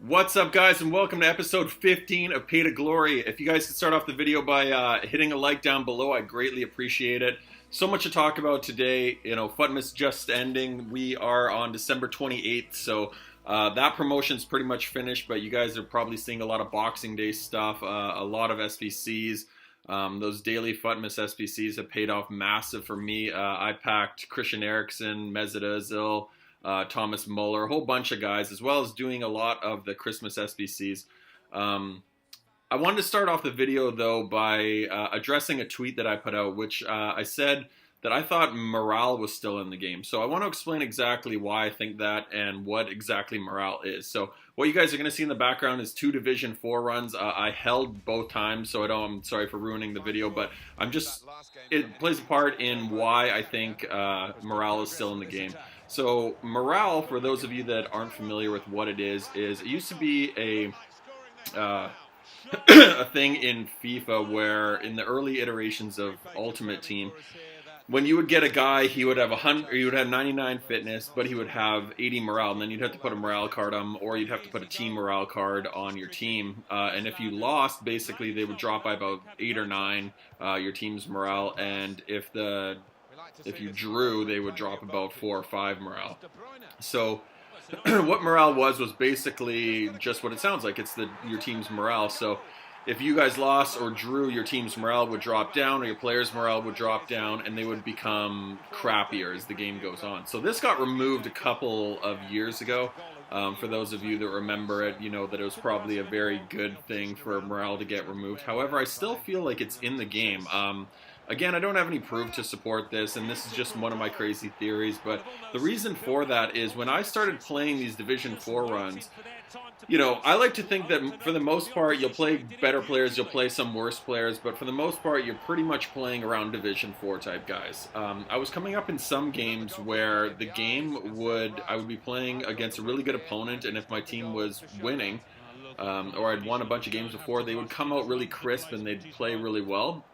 What's up, guys, and welcome to episode 15 of Pay to Glory. If you guys could start off the video by hitting a like down below, I'd greatly appreciate it. So much to talk about today. You know, FUTMA's just ending. We are on December 28th, so that promotion's pretty much finished, but you guys are probably seeing a lot of Boxing Day stuff, a lot of SBCs. Those daily FUTMAS SBCs have paid off massive for me. I packed Christian Eriksen, Mesut Ozil, Thomas Muller, a whole bunch of guys, as well as doing a lot of the Christmas SBCs. I wanted to start off the video, though, by addressing a tweet that I put out, which I said that I thought morale was still in the game. So I want to explain exactly why I think that and what exactly morale is. So what you guys are going to see in the background is 2 Division 4 runs. I held both times, so I'm sorry for ruining the video, but it plays a part in why I think morale is still in the game. So morale, for those of you that aren't familiar with what it is it used to be a a thing in FIFA where in the early iterations of Ultimate Team, when you would get a guy, he would have 100, he would have 99 fitness, but he would have 80 morale, and then you'd have to put a morale card on him, or you'd have to put a team morale card on your team. And if you lost, basically they would drop by about 8 or 9 your team's morale, and if you drew, they would drop about 4 or 5 morale. So what morale was basically just what it sounds like. It's your team's morale. So if you guys lost or drew, your team's morale would drop down, or your players' morale would drop down, and they would become crappier as the game goes on. So this got removed a couple of years ago. For those of you that remember it, you know that it was probably a very good thing for morale to get removed. However, I still feel like it's in the game. Again, I don't have any proof to support this, and this is just one of my crazy theories, but the reason for that is when I started playing these Division 4 runs, you know, I like to think that for the most part, you'll play better players, you'll play some worse players, but for the most part, you're pretty much playing around Division 4 type guys. I was coming up in some games where the game I would be playing against a really good opponent, and if my team was winning, or I'd won a bunch of games before, they would come out really crisp and they'd play really well.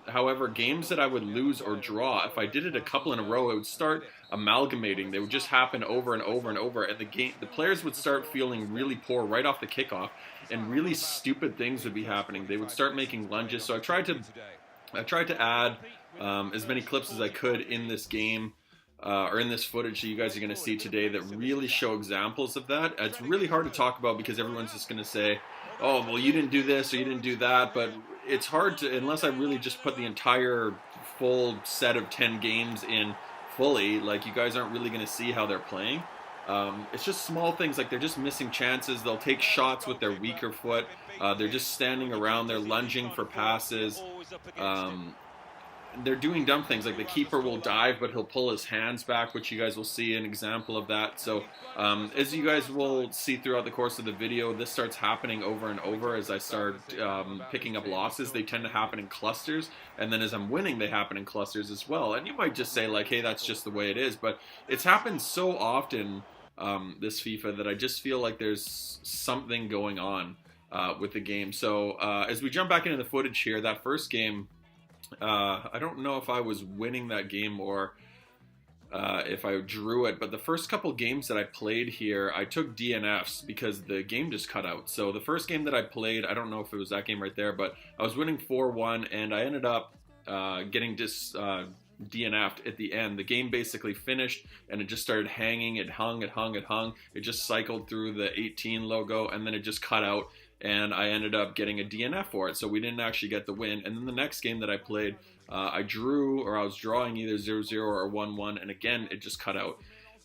However, games that I would lose or draw, if I did it a couple in a row, it would start amalgamating. They would just happen over and over and over, and the players would start feeling really poor right off the kickoff, and really stupid things would be happening. They would start making lunges. So I tried to add as many clips as I could in this game. Or in this footage that you guys are going to see today that really show examples of that. It's really hard to talk about because everyone's just going to say, oh, well, you didn't do this or you didn't do that, but it's hard to, unless I really just put the entire full set of 10 games in fully, like you guys aren't really going to see how they're playing. It's just small things, like they're just missing chances. They'll take shots with their weaker foot. They're just standing around. They're lunging for passes. They're doing dumb things, like the keeper will dive, but he'll pull his hands back, which you guys will see an example of that. So as you guys will see throughout the course of the video, this starts happening over and over as I start picking up losses. They tend to happen in clusters, and then as I'm winning, they happen in clusters as well. And you might just say, like, hey, that's just the way it is, but it's happened so often, this FIFA, that I just feel like there's something going on with the game. So as we jump back into the footage here, that first game, I don't know if I was winning that game or if I drew it, but the first couple games that I played here, I took DNFs because the game just cut out. So the first game that I played, I don't know if it was that game right there, but I was winning 4-1, and I ended up getting DNF'd at the end. The game basically finished, and it just started hanging. It hung. It just cycled through the 18 logo, and then it just cut out. And I ended up getting a DNF for it, so we didn't actually get the win. And then the next game that I played, I was drawing either 0-0 or 1-1, and again, it just cut out.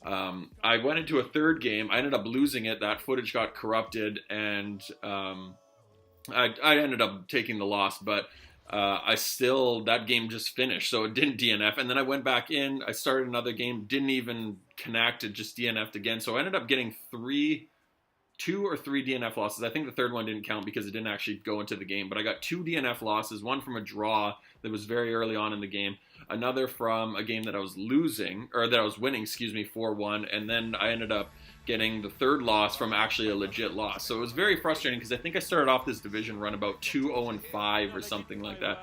I went into a third game. I ended up losing it. That footage got corrupted, and I ended up taking the loss, but that game just finished, so it didn't DNF. And then I went back in, I started another game, didn't even connect, it just DNF'd again. So I ended up getting 2 or 3 DNF losses. I think the third one didn't count because it didn't actually go into the game, but I got 2 DNF losses, one from a draw that was very early on in the game, another from a game that I was winning, 4-1, and then I ended up getting the third loss from actually a legit loss. So it was very frustrating because I think I started off this division run about 2-0-5 or something like that.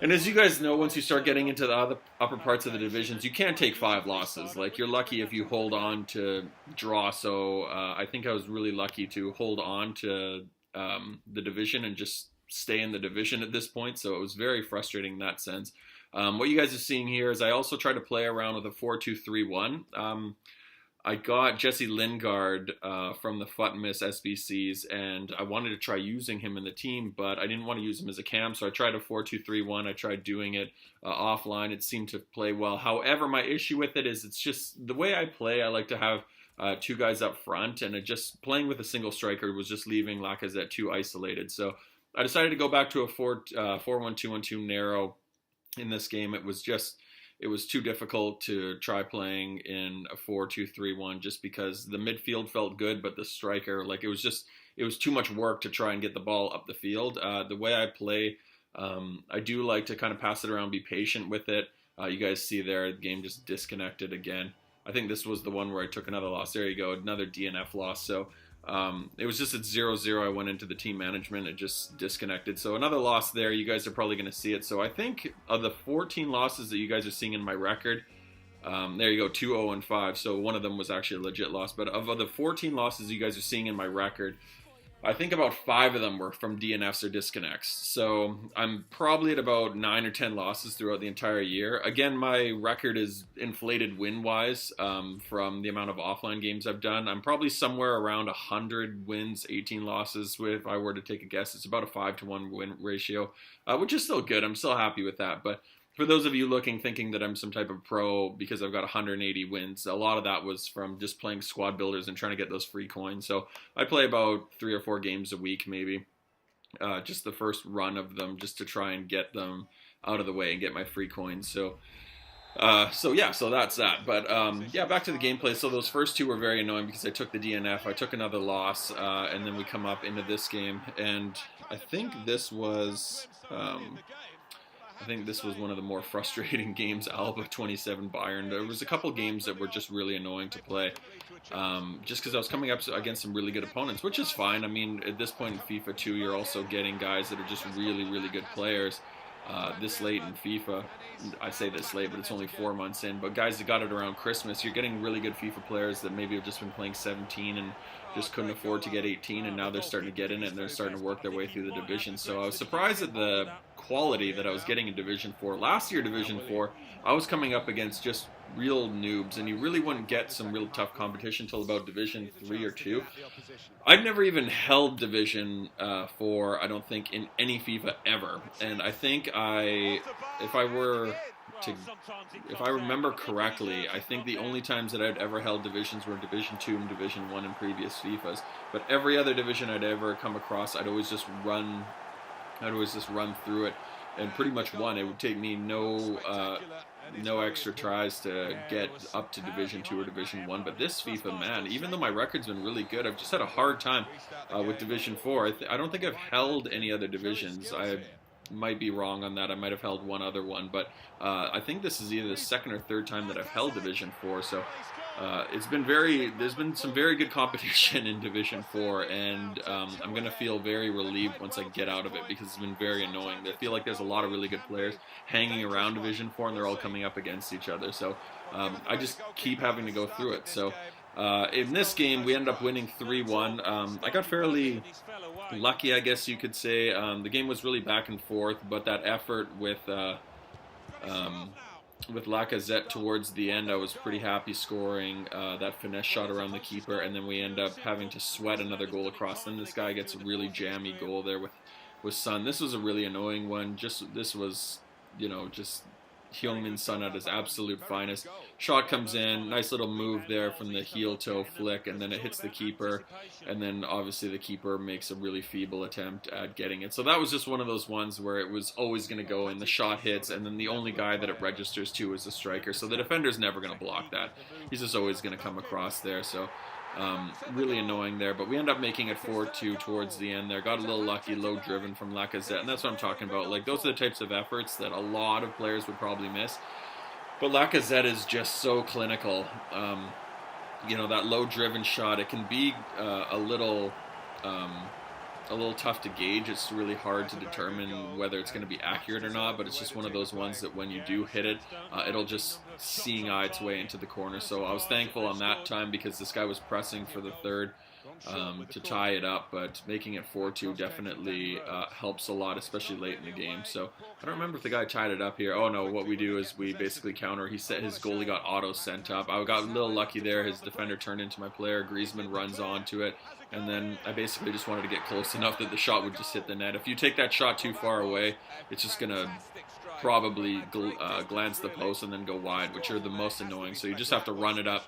And as you guys know, once you start getting into the upper parts of the divisions, you can't take 5 losses. Like, you're lucky if you hold on to draw. So I think I was really lucky to hold on to the division and just stay in the division at this point. So it was very frustrating in that sense. What you guys are seeing here is I also try to play around with a 4-2-3-1. I got Jesse Lingard from the Fut and Miss SBCs, and I wanted to try using him in the team, but I didn't want to use him as a cam, so I tried a 4-2-3-1. I tried doing it offline. It seemed to play well. However, my issue with it is it's just the way I play. I like to have 2 guys up front, and just playing with a single striker was just leaving Lacazette too isolated. So I decided to go back to a 4-1-2-1-2 narrow in this game. It was too difficult to try playing in a 4-2-3-1 just because the midfield felt good, but the striker, like, it was too much work to try and get the ball up the field. The way I play, I do like to kind of pass it around, be patient with it. You guys see there, the game just disconnected again. I think this was the one where I took another loss. There you go, another DNF loss. So it was just at 0-0. I went into the team management. It just disconnected. So another loss there. You guys are probably going to see it. So I think of the 14 losses that you guys are seeing in my record, there you go, 2-0-5. So one of them was actually a legit loss. But of the 14 losses you guys are seeing in my record, I think about 5 of them were from DNFs or disconnects. So I'm probably at about 9 or 10 losses throughout the entire year. Again, my record is inflated win-wise from the amount of offline games I've done. I'm probably somewhere around 100 wins, 18 losses. If I were to take a guess, it's about a 5-to-1 win ratio, which is still good. I'm still happy with that. But for those of you thinking that I'm some type of pro because I've got 180 wins, a lot of that was from just playing squad builders and trying to get those free coins. So I play about 3 or 4 games a week, maybe, just the first run of them, just to try and get them out of the way and get my free coins. So that's that. But yeah, back to the gameplay. So those first 2 were very annoying because I took the DNF. I took another loss, and then we come up into this game, and I think this was one of the more frustrating games. Alba 27 Bayern. There was a couple games that were just really annoying to play, just because I was coming up against some really good opponents, which is fine. I mean, at this point in FIFA 2, you're also getting guys that are just really, really good players. This late in FIFA, I say this late, but it's only 4 months in, but guys that got it around Christmas, you're getting really good FIFA players that maybe have just been playing 17 and just couldn't afford to get 18, and now they're starting to get in it and they're starting to work their way through the division. So I was surprised at the quality that I was getting in Division 4. Last year, Division 4, I was coming up against just real noobs, and you really wouldn't get some real tough competition until about Division 3 or 2. I've never even held Division 4, I don't think, in any FIFA ever. And I think if I remember correctly, I think the only times that I'd ever held divisions were Division 2 and Division 1 in previous FIFAs. But every other division I'd ever come across, I'd always just run through it and pretty much won. It would take me no extra tries to get up to Division 2 or Division 1. But this FIFA, man, even though my record's been really good, I've just had a hard time with Division 4. I don't think I've held any other divisions. I might be wrong on that. I might have held one other one, but I think this is either the second or third time that I've held Division 4. So there's been some very good competition in Division 4, and I'm going to feel very relieved once I get out of it because it's been very annoying. I feel like there's a lot of really good players hanging around Division 4, and they're all coming up against each other. So I just keep having to go through it. So in this game, we ended up winning 3-1. I got fairly lucky, I guess you could say. The game was really back and forth, but that effort with Lacazette towards the end, I was pretty happy scoring that finesse shot around the keeper, and then we end up having to sweat another goal across. Then this guy gets a really jammy goal there with Son. This was a really annoying one. This was, just Heung-min Son at his absolute finest. Shot comes in, nice little move there from the heel-toe flick, and then it hits the keeper, and then obviously the keeper makes a really feeble attempt at getting it. So that was just one of those ones where it was always going to go in. The shot hits, and then the only guy that it registers to is the striker, so the defender's never going to block that. He's just always going to come across there, so really annoying there, but we end up making it 4-2 towards the end there. Got a little lucky, low driven from Lacazette, and that's what I'm talking about. Like, those are the types of efforts that a lot of players would probably miss. But Lacazette is just so clinical. That low driven shot, it can be a little a little tough to gauge. It's really hard to determine whether it's going to be accurate or not, but it's just one of those ones that when you do hit it, it'll just seeing eye its way into the corner. So I was thankful on that time because this guy was pressing for the third to tie it up, but making it 4-2 definitely helps a lot, especially late in the game. So I don't remember if the guy tied it up here. Oh no, what we do is we basically counter. He said his goalie got auto sent up. I got a little lucky there. His defender turned into my player. Griezmann runs onto it, and then I basically just wanted to get close enough that the shot would just hit the net. If you take that shot too far away, it's just going to probably glance the post and then go wide, which are the most annoying. So you just have to run it up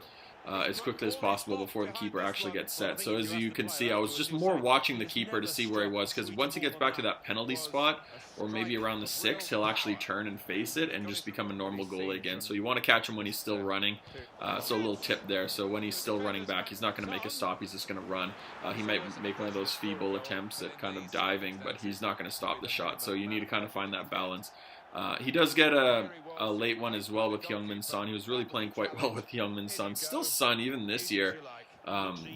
as quickly as possible before the keeper actually gets set. So as you can see, I was just more watching the keeper to see where he was, because once he gets back to that penalty spot, or maybe around the 6, he'll actually turn and face it and just become a normal goalie again. So you want to catch him when he's still running. So a little tip there. So when he's still running back, he's not going to make a stop. He's just going to run. He might make one of those feeble attempts at kind of diving, but he's not going to stop the shot. So you need to kind of find that balance. He does get a late one as well with Heung-min Son. He was really playing quite well with Heung-min Son. Still Son even this year.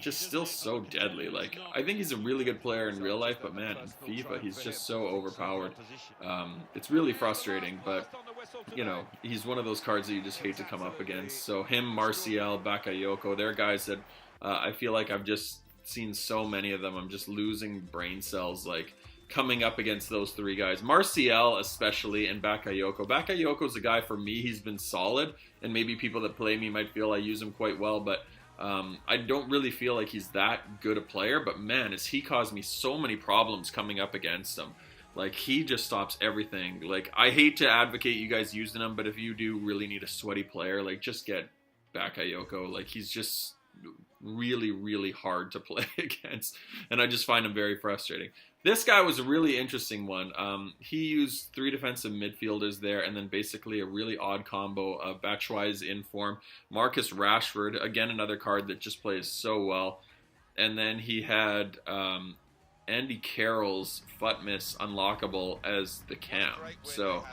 Just still so deadly. Like, I think he's a really good player in real life, but man, in FIFA, he's just so overpowered. It's really frustrating, but, you know, he's one of those cards that you just hate to come up against. So him, Martial, Bakayoko, they're guys that I feel like I've just seen so many of them. I'm just losing brain cells, like, coming up against those three guys. Martial especially, and Bakayoko. Bakayoko's a guy, for me, he's been solid, and maybe people that play me might feel I use him quite well, but I don't really feel like he's that good a player, but man, has he caused me so many problems coming up against him. Like, he just stops everything. Like, I hate to advocate you guys using him, but if you do really need a sweaty player, like, just get Bakayoko. Like, he's just really, really hard to play against, and I just find him very frustrating. This guy was a really interesting one. He used 3 defensive midfielders there, and then basically a really odd combo of Batshuayi's in form, Marcus Rashford, again another card that just plays so well, and then he had Andy Carroll's Futmis unlockable as the cam. So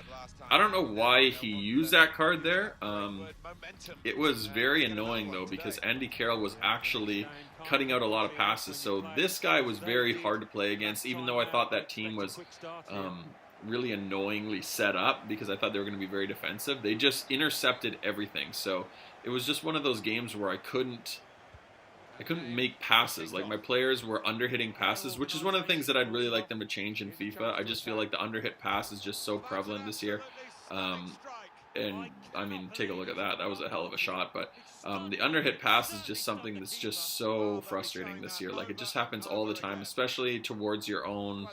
I don't know why he used that card there. It was very annoying though, because Andy Carroll was actually cutting out a lot of passes. So this guy was very hard to play against, even though I thought that team was really annoyingly set up, because I thought they were going to be very defensive. They just intercepted everything. So it was just one of those games where I couldn't make passes. Like, my players were under-hitting passes, which is one of the things that I'd really like them to change in FIFA. I just feel like the under-hit pass is just so prevalent this year. And, I mean, take a look at that. That was a hell of a shot. But the under-hit pass is just something that's just so frustrating this year. Like, it just happens all the time, especially towards your own,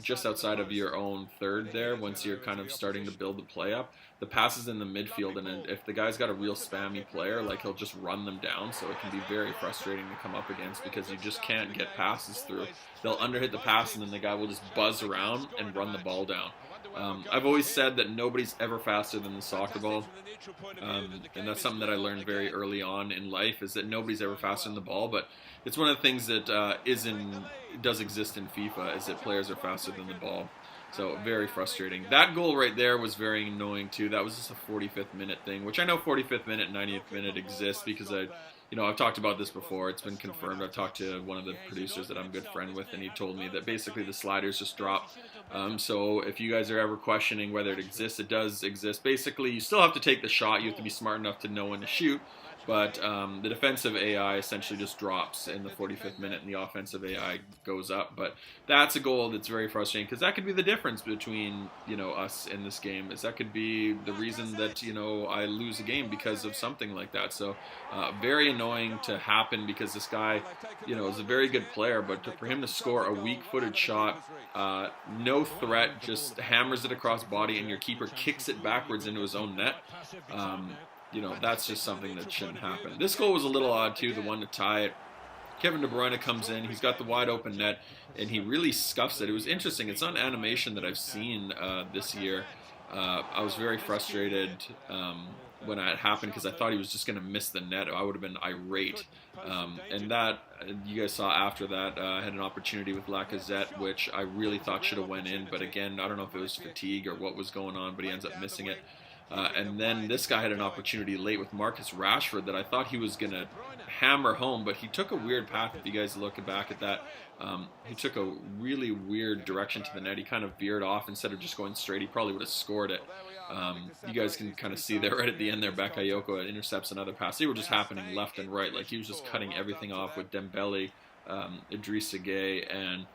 just outside of your own third there, once you're kind of starting to build the play up. The passes in the midfield, and if the guy's got a real spammy player, like, he'll just run them down, so it can be very frustrating to come up against because you just can't get passes through. They'll underhit the pass, and then the guy will just buzz around and run the ball down. I've always said that nobody's ever faster than the soccer ball, and that's something that I learned very early on in life, is that nobody's ever faster than the ball, but it's one of the things that does exist in FIFA, is that players are faster than the ball. So very frustrating. That goal right there was very annoying too. That was just a 45th minute thing, which I know 45th minute and 90th minute exists because I've talked about this before. It's been confirmed. I've talked to one of the producers that I'm a good friend with, and he told me that basically the sliders just drop. So if you guys are ever questioning whether it exists, it does exist. Basically, you still have to take the shot. You have to be smart enough to know when to shoot. But the defensive AI essentially just drops in the 45th minute, and the offensive AI goes up. But that's a goal that's very frustrating, because that could be the difference between us in this game. Is that could be the reason that I lose a game because of something like that. So very annoying to happen, because this guy is a very good player, but for him to score a weak-footed shot, no threat, just hammers it across body, and your keeper kicks it backwards into his own net. That's just something that shouldn't happen. This goal was a little odd, too, the one to tie it. Kevin De Bruyne comes in. He's got the wide-open net, and he really scuffs it. It was interesting. It's not animation that I've seen this year. I was very frustrated when that happened, because I thought he was just going to miss the net. I would have been irate. And that, you guys saw after that, I had an opportunity with Lacazette, which I really thought should have went in. But again, I don't know if it was fatigue or what was going on, but he ends up missing it. And then this guy had an opportunity late with Marcus Rashford that I thought he was going to hammer home, but he took a weird path. If you guys look back at that, he took a really weird direction to the net. He kind of veered off instead of just going straight. He probably would have scored it. You guys can kind of see there right at the end there, Bakayoko intercepts another pass. They were just happening left and right. Like he was just cutting everything off with Dembele, Idrissa Gueye, and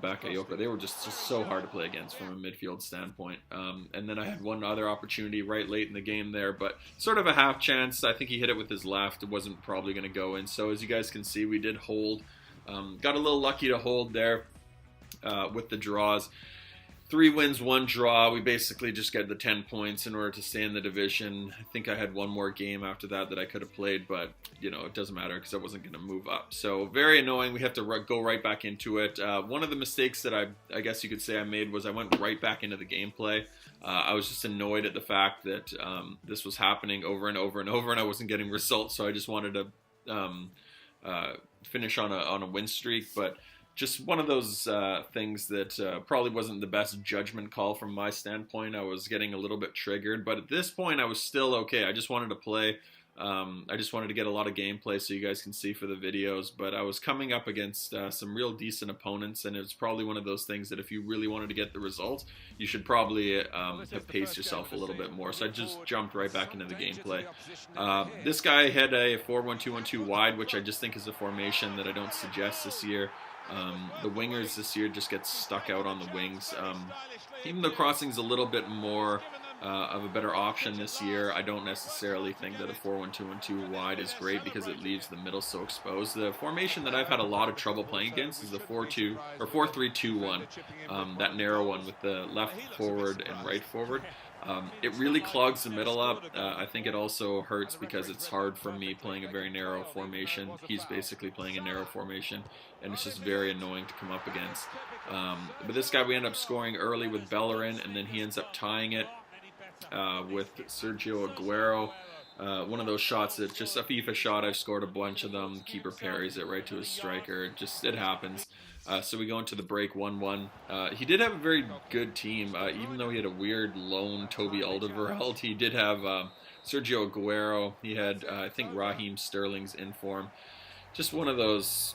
Bakayoko. They were just so hard to play against from a midfield standpoint. And then I had one other opportunity right late in the game there, but sort of a half chance. I think he hit it with his left. It wasn't probably going to go in. So as you guys can see, we did hold. Got a little lucky to hold there with the draws. 3 wins, 1 draw. We basically just get the 10 points in order to stay in the division. I think I had one more game after that I could have played, but you know, it doesn't matter because I wasn't going to move up. So very annoying. We have to go right back into it. One of the mistakes that I guess you could say I made was I went right back into the gameplay. I was just annoyed at the fact that this was happening over and over and over, and I wasn't getting results. So I just wanted to finish on a win streak, but just one of those things that probably wasn't the best judgment call from my standpoint. I was getting a little bit triggered, but at this point I was still okay. I just wanted to play. I just wanted to get a lot of gameplay so you guys can see for the videos, but I was coming up against some real decent opponents, and it was probably one of those things that if you really wanted to get the results, you should probably have paced yourself a little bit more. So I just jumped right back into the gameplay. This guy had a 4-1-2-1-2 wide, which I just think is a formation that I don't suggest this year. The wingers this year just get stuck out on the wings. Even though crossing's a little bit more of a better option this year, I don't necessarily think that a 4-1-2-1-2 wide is great because it leaves the middle so exposed. The formation that I've had a lot of trouble playing against is the 4-2 or 4-3-2-1, that narrow one with the left forward and right forward. It really clogs the middle up. I think it also hurts because it's hard for me playing a very narrow formation. He's basically playing a narrow formation, and it's just very annoying to come up against. But this guy we end up scoring early with Bellerin, and then he ends up tying it with Sergio Aguero. One of those shots that just a FIFA shot. I've scored a bunch of them. Keeper parries it right to his striker. It happens. So we go into the break 1-1. He did have a very good team, even though he had a weird lone Toby Alderweireld. He did have Sergio Aguero. He had, I think, Raheem Sterling's in form. Just one of those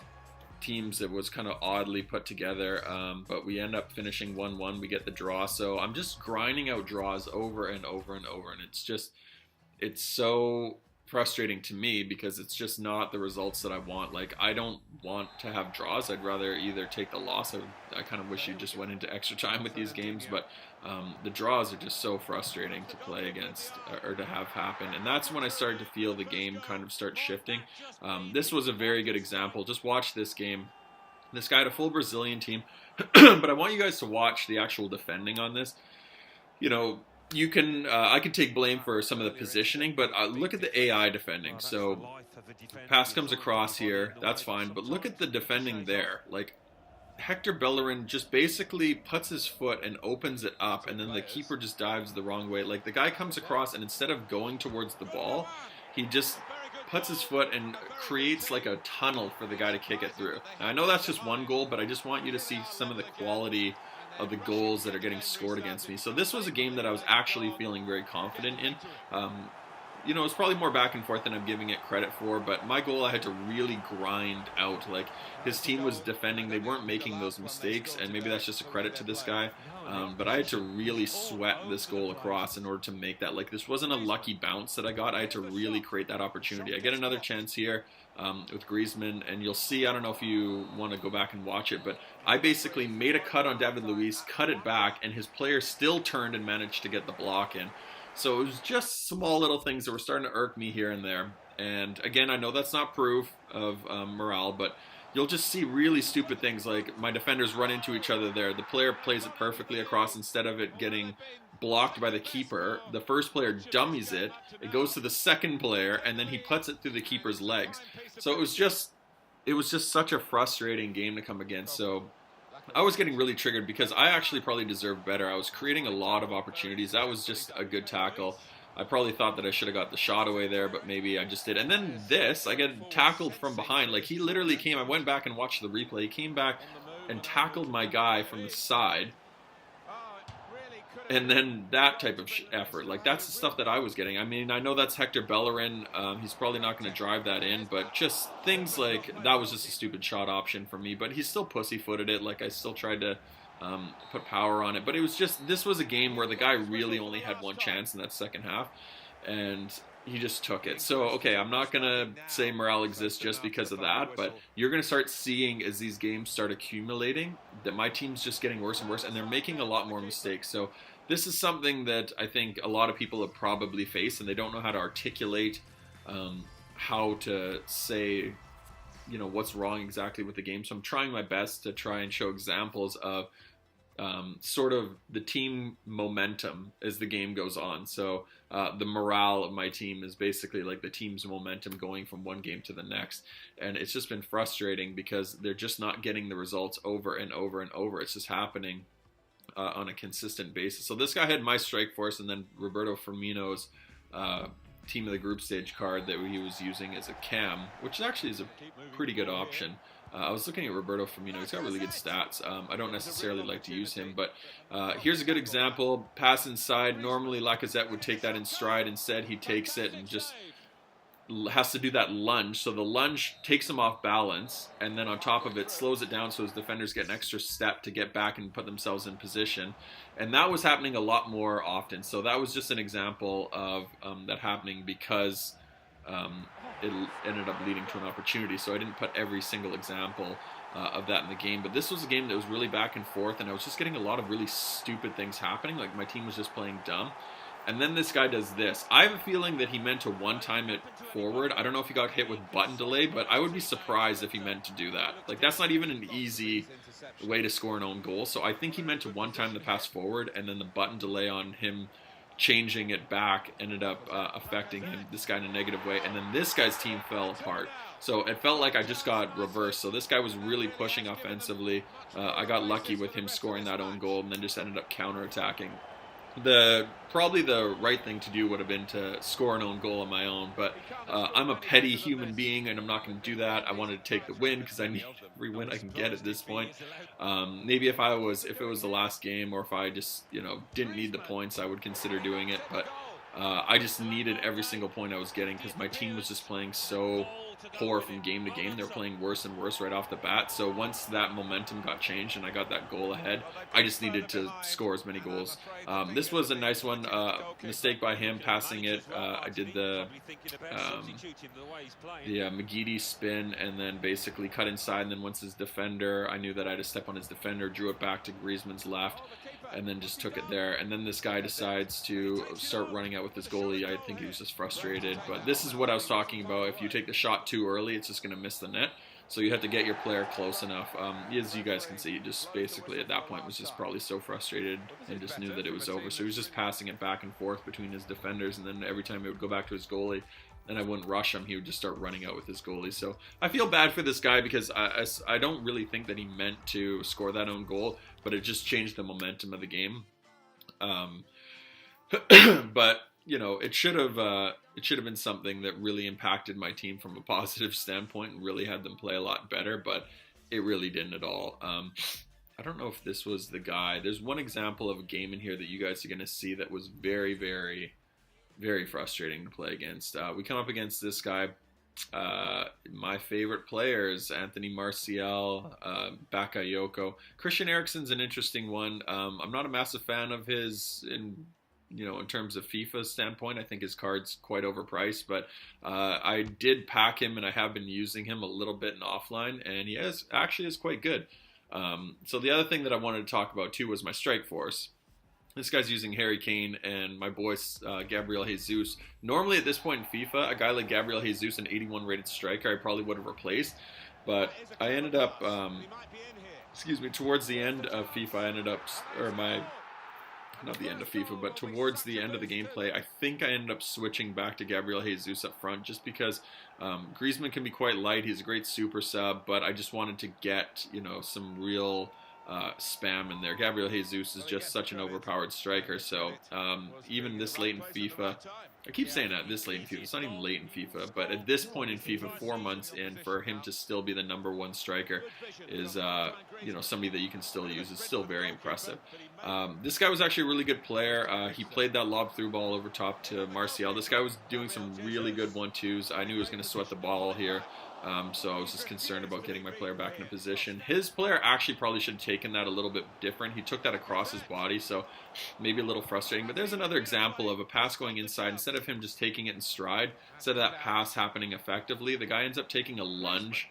teams that was kind of oddly put together, but we end up finishing 1-1. We get the draw. So I'm just grinding out draws over and over and over, and it's so frustrating to me because it's just not the results that I want. Like, I don't want to have draws. I'd rather either take the loss. I kind of wish you just went into extra time with these games, but the draws are just so frustrating to play against or to have happen. And that's when I started to feel the game kind of start shifting. This was a very good example. Just watch this game. This guy had a full Brazilian team, but I want you guys to watch the actual defending on this. You know, you can I can take blame for some of the positioning, but look at the AI defending. So pass comes across here, that's fine, but look at the defending there. Like, Hector Bellerin just basically puts his foot and opens it up, and then the keeper just dives the wrong way. Like, the guy comes across, and instead of going towards the ball, he just puts his foot and creates like a tunnel for the guy to kick it through. Now, I know that's just one goal, but I just want you to see some of the quality of the goals that are getting scored against me. So this was a game that I was actually feeling very confident in. You know, it's probably more back and forth than I'm giving it credit for, but my goal I had to really grind out. Like, his team was defending, they weren't making those mistakes, and maybe that's just a credit to this guy. But I had to really sweat this goal across in order to make that. Like, this wasn't a lucky bounce that I got. I had to really create that opportunity. I get another chance here with Griezmann, and you'll see, I don't know if you want to go back and watch it, but I basically made a cut on David Luiz, cut it back, and his player still turned and managed to get the block in. So it was just small little things that were starting to irk me here and there. And again, I know that's not proof of morale, but you'll just see really stupid things like my defenders run into each other there. The player plays it perfectly across. Instead of it getting blocked by the keeper, the first player dummies it. It goes to the second player, and then he puts it through the keeper's legs. So it was just such a frustrating game to come against. So I was getting really triggered because I actually probably deserved better. I was creating a lot of opportunities. That was just a good tackle. I probably thought that I should have got the shot away there, but maybe I just did. And then this, I get tackled from behind. Like, he literally came, I went back and watched the replay. He came back and tackled my guy from the side. And then that type of effort, like that's the stuff that I was getting. I mean, I know that's Hector Bellerin. He's probably not going to drive that in, but just things like that was just a stupid shot option for me. But he still pussyfooted it. Like I still tried to put power on it, but it was just this was a game where the guy really only had one chance in that second half, and he just took it. So, okay, I'm not going to say morale exists just because of that, but you're going to start seeing as these games start accumulating that my team's just getting worse and worse, and they're making a lot more mistakes. So this is something that I think a lot of people have probably faced, and they don't know how to articulate how to say, what's wrong exactly with the game. So I'm trying my best to try and show examples of sort of the team momentum as the game goes on. So the morale of my team is basically like the team's momentum going from one game to the next. And it's just been frustrating because they're just not getting the results over and over and over. It's just happening on a consistent basis. So this guy had my strike force, and then Roberto Firmino's team of the group stage card that he was using as a cam, which actually is a pretty good option. I was looking at Roberto Firmino. He's got really good stats. I don't necessarily like to use him, but here's a good example. Pass inside. Normally Lacazette would take that in stride. Instead, he takes it and just has to do that lunge. So the lunge takes him off balance, and then on top of it, slows it down so his defenders get an extra step to get back and put themselves in position. And that was happening a lot more often. So that was just an example of that happening because it ended up leading to an opportunity. So I didn't put every single example of that in the game. But this was a game that was really back and forth, and I was just getting a lot of really stupid things happening. Like my team was just playing dumb. And then this guy does this. I have a feeling that he meant to one-time it forward. I don't know if he got hit with button delay, but I would be surprised if he meant to do that. Like, that's not even an easy way to score an own goal. So I think he meant to one-time the pass forward, and then the button delay on him changing it back ended up affecting him, this guy in a negative way. And then this guy's team fell apart. So it felt like I just got reversed. So this guy was really pushing offensively. I got lucky with him scoring that own goal, and then just ended up counterattacking. Probably the right thing to do would have been to score an own goal on my own, but I'm a petty human being, and I'm not going to do that. I wanted to take the win because I need every win I can get at this point. Maybe if it was the last game, or if I just didn't need the points, I would consider doing it. But I just needed every single point I was getting because my team was just playing so poor from game to game. They're playing worse and worse right off the bat. So once that momentum got changed and I got that goal ahead, I just needed to score as many goals. This was a nice one. Mistake by him passing it. I did the McGeady spin and then basically cut inside. And then once his defender, I knew that I had to step on his defender, drew it back to Griezmann's left, and then just took it there. And then this guy decides to start running out with his goalie. I think he was just frustrated. But this is what I was talking about. If you take the shot too early, it's just going to miss the net. So you have to get your player close enough. As you guys can see, he just basically at that point was just probably so frustrated and just knew that it was over. So he was just passing it back and forth between his defenders. And then every time it would go back to his goalie, and I wouldn't rush him, he would just start running out with his goalie. So I feel bad for this guy because I don't really think that he meant to score that own goal, but it just changed the momentum of the game. But it should have been something that really impacted my team from a positive standpoint and really had them play a lot better, but it really didn't at all. I don't know if this was the guy. There's one example of a game in here that you guys are going to see that was very, very, very frustrating to play against. We come up against this guy. My favorite players, Anthony Martial, Bakayoko. Christian Eriksen's an interesting one. I'm not a massive fan of his in terms of FIFA standpoint. I think his card's quite overpriced, but I did pack him and I have been using him a little bit in offline, and he actually is quite good. So the other thing that I wanted to talk about too was my strike force. This guy's using Harry Kane and my boy Gabriel Jesus. Normally at this point in FIFA, a guy like Gabriel Jesus, an 81 rated striker, I probably would have replaced. But I ended up, towards the end of FIFA, not the end of FIFA, but towards the end of the gameplay, I think I ended up switching back to Gabriel Jesus up front just because Griezmann can be quite light. He's a great super sub, but I just wanted to get, some real spam in there. Gabriel Jesus is just such an overpowered striker. So even this late in FIFA, I keep saying that this late in FIFA. It's not even late in FIFA, but at this point in FIFA, 4 months in, for him to still be the #1 striker is, you know, somebody that you can still use. Is still very impressive. This guy was actually a really good player. He played that lob through ball over top to Martial. This guy was doing some really good 1-2s. I knew he was going to sweat the ball here. So I was just concerned about getting my player back in a position. His player actually probably should have taken that a little bit different. He took that across his body, so maybe a little frustrating. But there's another example of a pass going inside. Instead of him just taking it in stride, instead of that pass happening effectively, the guy ends up taking a lunge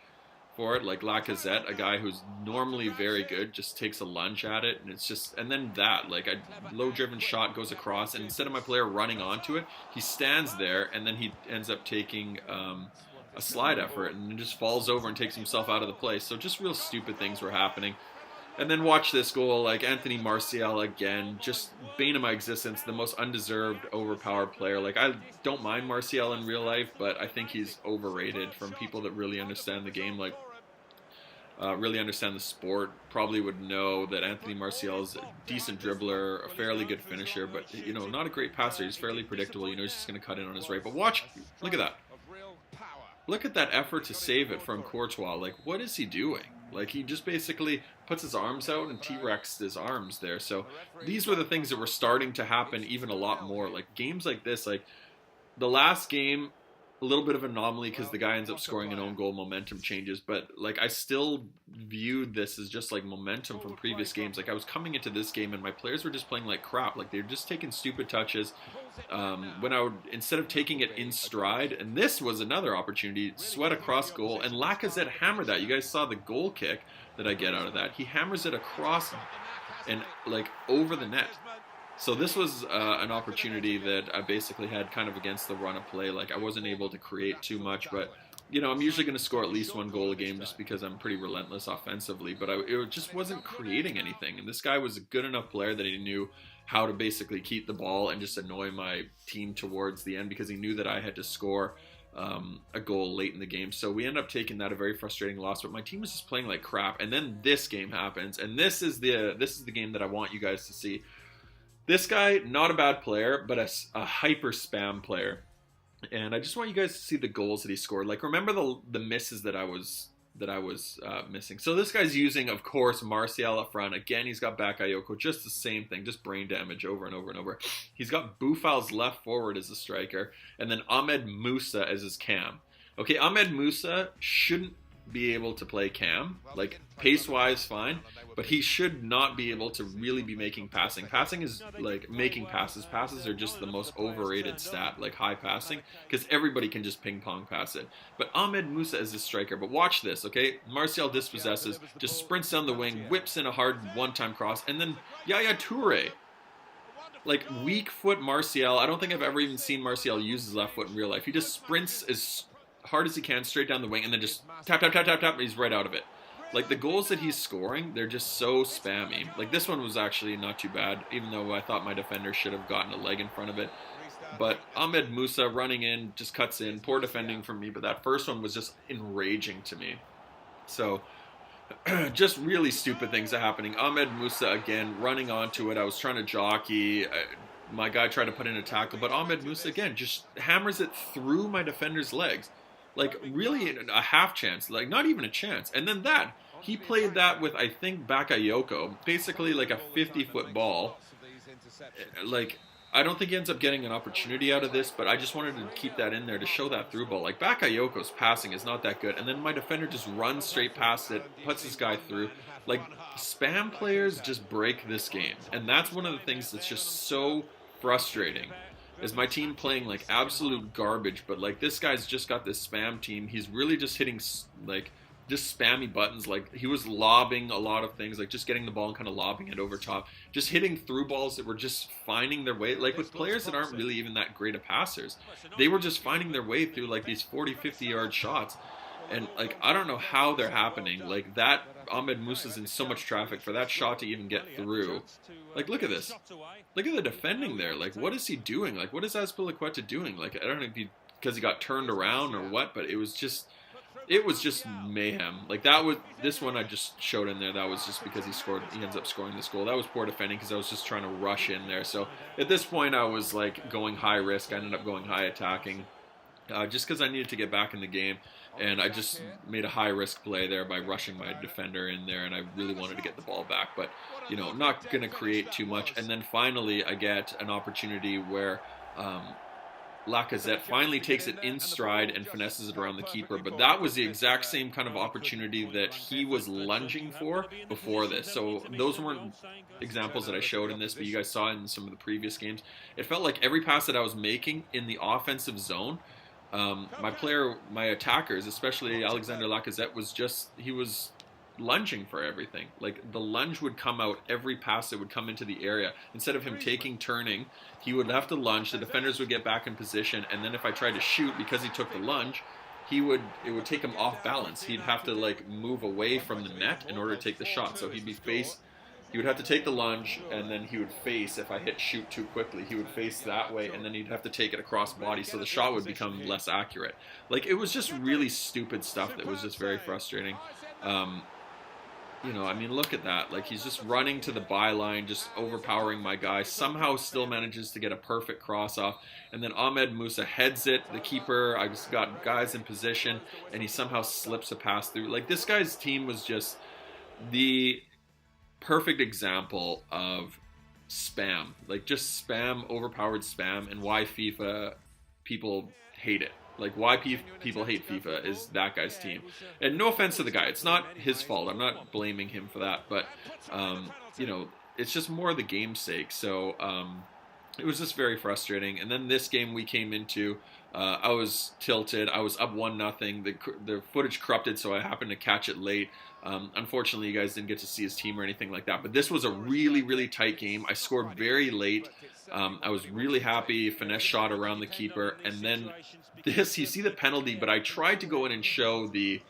for it, like Lacazette, a guy who's normally very good, just takes a lunge at it, and it's just, and then that, like a low-driven shot goes across, and instead of my player running onto it, he stands there, and then he ends up taking a slide effort and just falls over and takes himself out of the play. So just real stupid things were happening. And then watch this goal, like Anthony Martial again, just bane of my existence, the most undeserved, overpowered player. Like, I don't mind Martial in real life, but I think he's overrated from people that really understand the game, like really understand the sport. Probably would know that Anthony Martial is a decent dribbler, a fairly good finisher, but, you know, not a great passer. He's fairly predictable. You know, he's just going to cut in on his right. But watch, look at that. Look at that effort to save it from Courtois. Like, what is he doing? Like, he just basically puts his arms out and T-Rexed his arms there. So these were the things that were starting to happen even a lot more. Like, games like this, like the last game, a little bit of an anomaly because the guy ends up scoring an own goal, momentum changes. But, like, I still viewed this as just, like, momentum from previous games. Like, I was coming into this game and my players were just playing like crap. Like, they were just taking stupid touches. When I would, instead of taking it in stride, and this was another opportunity, sweat across goal, and Lacazette hammered that. You guys saw the goal kick that I get out of that. He hammers it across and, like, over the net. So this was an opportunity that I basically had kind of against the run of play. Like, I wasn't able to create too much, but, you know, I'm usually going to score at least 1 goal a game just because I'm pretty relentless offensively, but it just wasn't creating anything. And this guy was a good enough player that he knew how to basically keep the ball and just annoy my team towards the end because he knew that I had to score a goal late in the game. So we end up taking that, a very frustrating loss, but my team was just playing like crap. And then this game happens, and this is the game that I want you guys to see. This guy, not a bad player, but a hyper spam player. And I just want you guys to see the goals that he scored. Like, remember the misses that I was missing. So this guy's using, of course, Martial up front. Again, he's got Bakayoko, just the same thing, just brain damage over and over and over. He's got Boufal's left forward as a striker, and then Ahmed Musa as his cam. Okay, Ahmed Musa shouldn't be able to play cam, like pace-wise fine, but he should not be able to really be making passing. Passing is like making passes. Passes are just the most overrated stat, like high passing, because everybody can just ping-pong pass it. But Ahmed Musa is a striker. But watch this, okay? Martial dispossesses, just sprints down the wing, whips in a hard one-time cross, and then Yaya Toure, like weak foot Martial. I don't think I've ever even seen Martial use his left foot in real life. He just sprints as hard as he can straight down the wing and then just tap, tap, tap, tap, tap, and he's right out of it. Like, the goals that he's scoring, they're just so spammy. Like, this one was actually not too bad, even though I thought my defender should have gotten a leg in front of it. But Ahmed Musa running in, just cuts in. Poor defending from me, but that first one was just enraging to me. So, just really stupid things are happening. Ahmed Musa, again, running onto it. I was trying to jockey. My guy tried to put in a tackle, but Ahmed Musa, again, just hammers it through my defender's legs. Like, really a half chance, like not even a chance. And then that, he played that with, I think, Bakayoko, basically like a 50-foot ball. Like, I don't think he ends up getting an opportunity out of this, but I just wanted to keep that in there to show that through ball. Like, Bakayoko's passing is not that good, and then my defender just runs straight past it, puts this guy through. Like, spam players just break this game, and that's one of the things that's just so frustrating. Is my team playing like absolute garbage, but like this guy's just got this spam team. He's really just hitting like just spammy buttons. Like, he was lobbing a lot of things, like just getting the ball and kind of lobbing it over top, just hitting through balls that were just finding their way, like with players that aren't really even that great of passers. They were just finding their way through like these 40-50 yard shots. And like, I don't know how they're happening. Like, that Ahmed Musa's in so much traffic for that shot to even get through. Like, look at this. Look at the defending there. Like, what is he doing? Like, what is Azpilicueta doing? Like, I don't know if because he got turned around or what, but it it was just mayhem. Like that was this one I just showed in there. That was just because he ends up scoring this goal. That was poor defending because I was just trying to rush in there. So at this point I was like going high risk. I ended up going high attacking, just because I needed to get back in the game. And I just made a high risk play there by rushing my defender in there, and I really wanted to get the ball back, but not going to create too much. And then finally I get an opportunity where Lacazette finally takes it in stride and finesses it around the keeper, but that was the exact same kind of opportunity that he was lunging for before this. So those weren't examples that I showed in this, but you guys saw in some of the previous games. It felt like every pass that I was making in the offensive zone, my attackers, especially Alexander Lacazette, he was lunging for everything. Like the lunge would come out every pass that would come into the area. Instead of him turning, he would have to lunge. The defenders would get back in position, and then if I tried to shoot, because he took the lunge, it would take him off balance. He'd have to like move away from the net in order to take the shot. So he would have to take the lunge, and then he would face, if I hit shoot too quickly, he would face that way, and then he'd have to take it across body, so the shot would become less accurate. Like, it was just really stupid stuff that was just very frustrating. I mean, look at that. Like, he's just running to the byline, just overpowering my guy, somehow still manages to get a perfect cross off, and then Ahmed Musa heads it, the keeper, I just got guys in position, and he somehow slips a pass through. Like, this guy's team was just the perfect example of spam, like just spam, overpowered spam, and why FIFA people hate it. Like why people hate FIFA is that guy's team. And no offense to the guy, it's not his fault. I'm not blaming him for that, but it's just more the game's sake. So it was just very frustrating. And then this game we came into, I was tilted. I was up 1-0. The footage corrupted, so I happened to catch it late. Unfortunately, you guys didn't get to see his team or anything like that. But this was a really, really tight game. I scored very late. I was really happy. Finesse shot around the keeper. And then this, you see the penalty, but I tried to go in and show the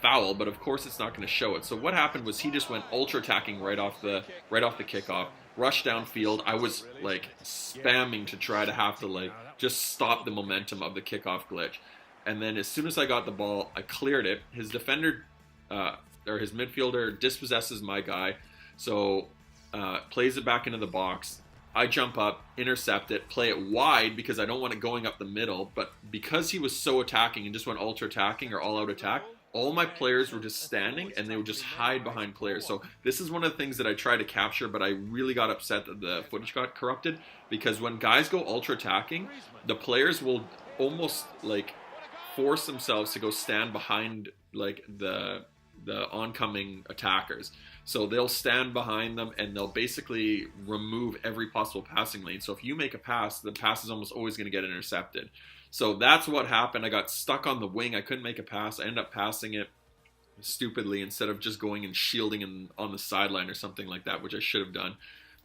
foul, but of course it's not going to show it. So what happened was he just went ultra attacking right off the kickoff. Rush downfield. I was like spamming to try to have to like just stop the momentum of the kickoff glitch. And then as soon as I got the ball, I cleared it. His defender or his midfielder dispossesses my guy, so plays it back into the box. I jump up, intercept it, play it wide because I don't want it going up the middle. But because he was so attacking and just went ultra attacking or all out attack, all my players were just standing and they would just hide behind players. So this is one of the things that I try to capture, but I really got upset that the footage got corrupted, because when guys go ultra attacking, the players will almost like force themselves to go stand behind like the oncoming attackers. So they'll stand behind them and they'll basically remove every possible passing lane. So if you make a pass, the pass is almost always going to get intercepted. So that's what happened. I got stuck on the wing. I couldn't make a pass. I ended up passing it stupidly instead of just going and shielding on the sideline or something like that, which I should have done.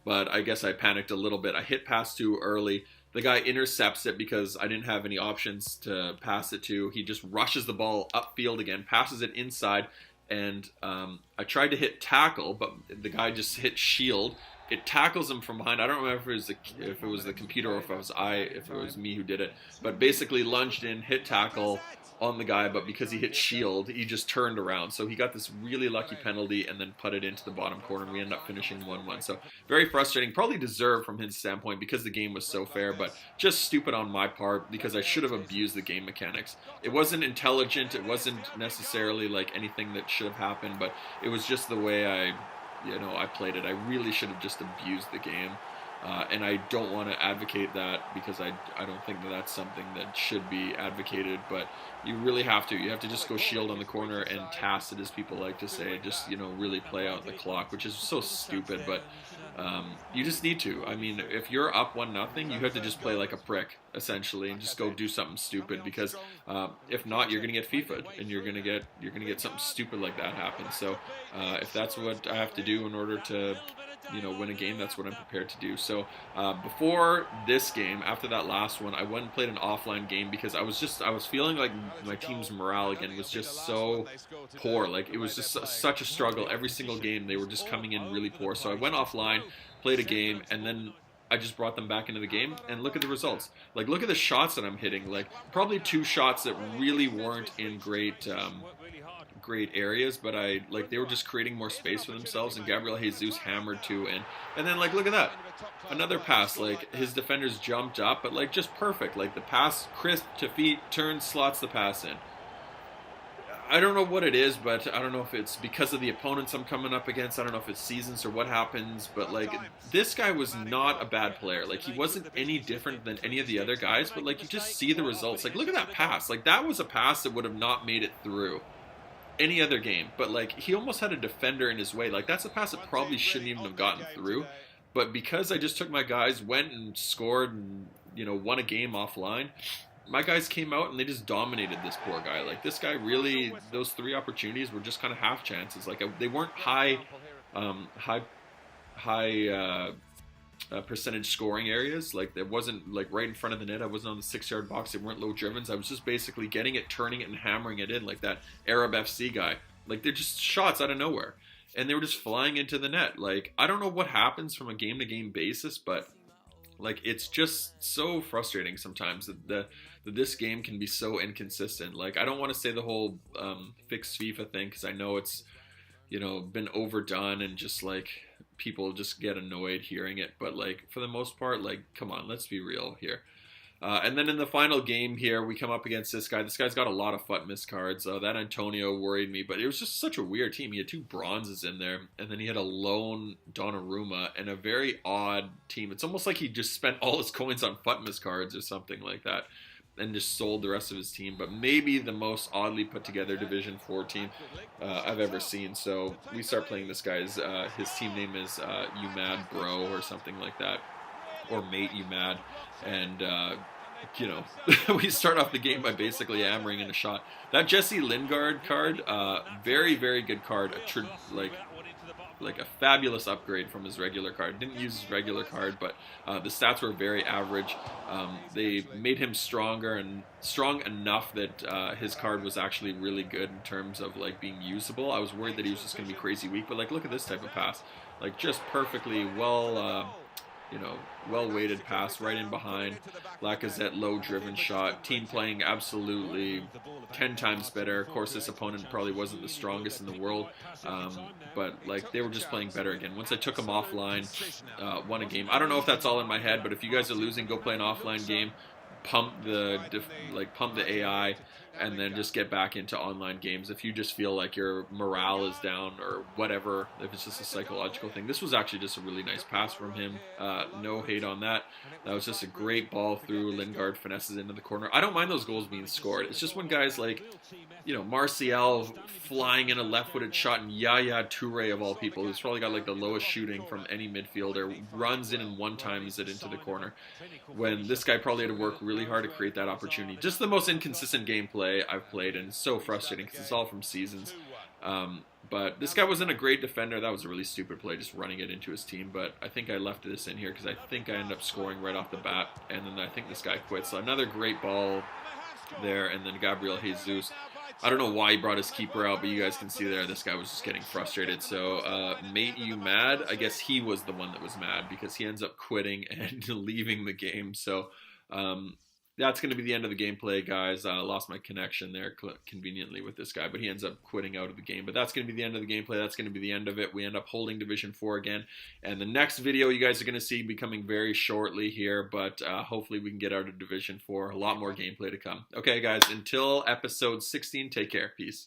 But I guess I panicked a little bit. I hit pass too early. The guy intercepts it because I didn't have any options to pass it to. He just rushes the ball upfield again, passes it inside, and I tried to hit tackle, but the guy just hit shield. It tackles him from behind. I don't remember if it was the computer or if it was me who did it. But basically lunged in, hit tackle on the guy, but because he hit shield, he just turned around. So he got this really lucky penalty and then put it into the bottom corner, and we ended up finishing 1-1. So very frustrating. Probably deserved from his standpoint because the game was so fair, but just stupid on my part because I should have abused the game mechanics. It wasn't intelligent. It wasn't necessarily like anything that should have happened, but it was just the way I played it. I really should have just abused the game. And I don't want to advocate that because I don't think that that's something that should be advocated, but you really have to. You have to just go shield on the corner and task it, as people like to say, just, really play out the clock, which is so stupid, but you just need to. I mean, if you're up 1-0, you have to just play like a prick, essentially, and just go do something stupid, because if not, you're going to get FIFA'd, and you're going to get something stupid like that happen. So if that's what I have to do in order to win a game, that's what I'm prepared to do. So before this game, after that last one, I went and played an offline game because I was feeling like my team's morale again was just so poor. Like it was just such a struggle. Every single game they were just coming in really poor. So I went offline, played a game, and then I just brought them back into the game, and look at the results. Like, look at the shots that I'm hitting. Like, probably 2 shots that really weren't in great areas, but they were just creating more space for themselves, and Gabriel Jesus hammered 2 in. And then, like, look at that. Another pass, like, his defenders jumped up, but, like, just perfect. Like, the pass, crisp to feet, turns, slots the pass in. I don't know what it is, but I don't know if it's because of the opponents I'm coming up against. I don't know if it's seasons or what happens, but, like, this guy was not a bad player. Like, he wasn't any different than any of the other guys, but, like, you just see the results. Like, look at that pass. Like, that was a pass that would have not made it through any other game, but, like, he almost had a defender in his way. Like, that's a pass that probably shouldn't even have gotten through, but because I just took my guys, went and scored and, you know, won a game offline, my guys came out and they just dominated this poor guy. Like, this guy really, those 3 opportunities were just kind of half chances. Like, they weren't high percentage scoring areas. Like, it wasn't like right in front of the net. I wasn't on the 6-yard box. They weren't low drivens. I was just basically getting it, turning it, and hammering it in like that Arab FC guy. Like, they're just shots out of nowhere, and they were just flying into the net. Like, I don't know what happens from a game-to-game basis, but, like, it's just so frustrating sometimes that this game can be so inconsistent. Like, I don't want to say the whole fixed FIFA thing, because I know it's, you know, been overdone and just, like, people just get annoyed hearing it, but, like, for the most part, like, come on, let's be real here. And then in the final game here, we come up against this guy. This guy's got a lot of FUT miss cards. That Antonio worried me, but it was just such a weird team. He had 2 bronzes in there, and then he had a lone Donnarumma and a very odd team. It's almost like he just spent all his coins on FUT miss cards or something like that, and just sold the rest of his team. But maybe the most oddly put together Division 4 team I've ever seen. So we start playing this guy's, his team name is You Mad Bro or something like that, or Mate You Mad. And, you know, we start off the game by basically hammering in a shot. That Jesse Lingard card, very, very good card. Like a fabulous upgrade from his regular card. Didn't use his regular card, but the stats were very average. They made him stronger and strong enough that his card was actually really good in terms of, like, being usable. I was worried that he was just going to be crazy weak, but, like, look at this type of pass. Like, just perfectly well weighted pass right in behind. Lacazette, low driven shot. Team playing absolutely 10 times better. Of course, this opponent probably wasn't the strongest in the world, but, like, they were just playing better again. Once I took them offline, won a game. I don't know if that's all in my head, but if you guys are losing, go play an offline game. Pump the AI, and then just get back into online games if you just feel like your morale is down or whatever, if it's just a psychological thing. This was actually just a really nice pass from him. No hate on that. That was just a great ball through. Lingard finesses into the corner. I don't mind those goals being scored. It's just when guys like, you know, Martial flying in a left-footed shot, and Yaya Toure, of all people, who's probably got, like, the lowest shooting from any midfielder, runs in and one-times it into the corner, when this guy probably had to work really hard to create that opportunity. Just the most inconsistent gameplay I've played, and it's so frustrating because it's all from seasons. But this guy wasn't a great defender. That was a really stupid play, just running it into his team. But I think I left this in here because I think I ended up scoring right off the bat, and then I think this guy quit. So another great ball there, and then Gabriel Jesus. I don't know why he brought his keeper out, but you guys can see there, this guy was just getting frustrated. So, Mate You Mad, I guess he was the one that was mad because he ends up quitting and leaving the game. So, that's going to be the end of the gameplay, guys. I lost my connection there conveniently with this guy, but he ends up quitting out of the game. But that's going to be the end of the gameplay. That's going to be the end of it. We end up holding Division 4 again. And the next video you guys are going to see becoming very shortly here, but hopefully we can get out of Division 4. A lot more gameplay to come. Okay, guys, until episode 16, take care. Peace.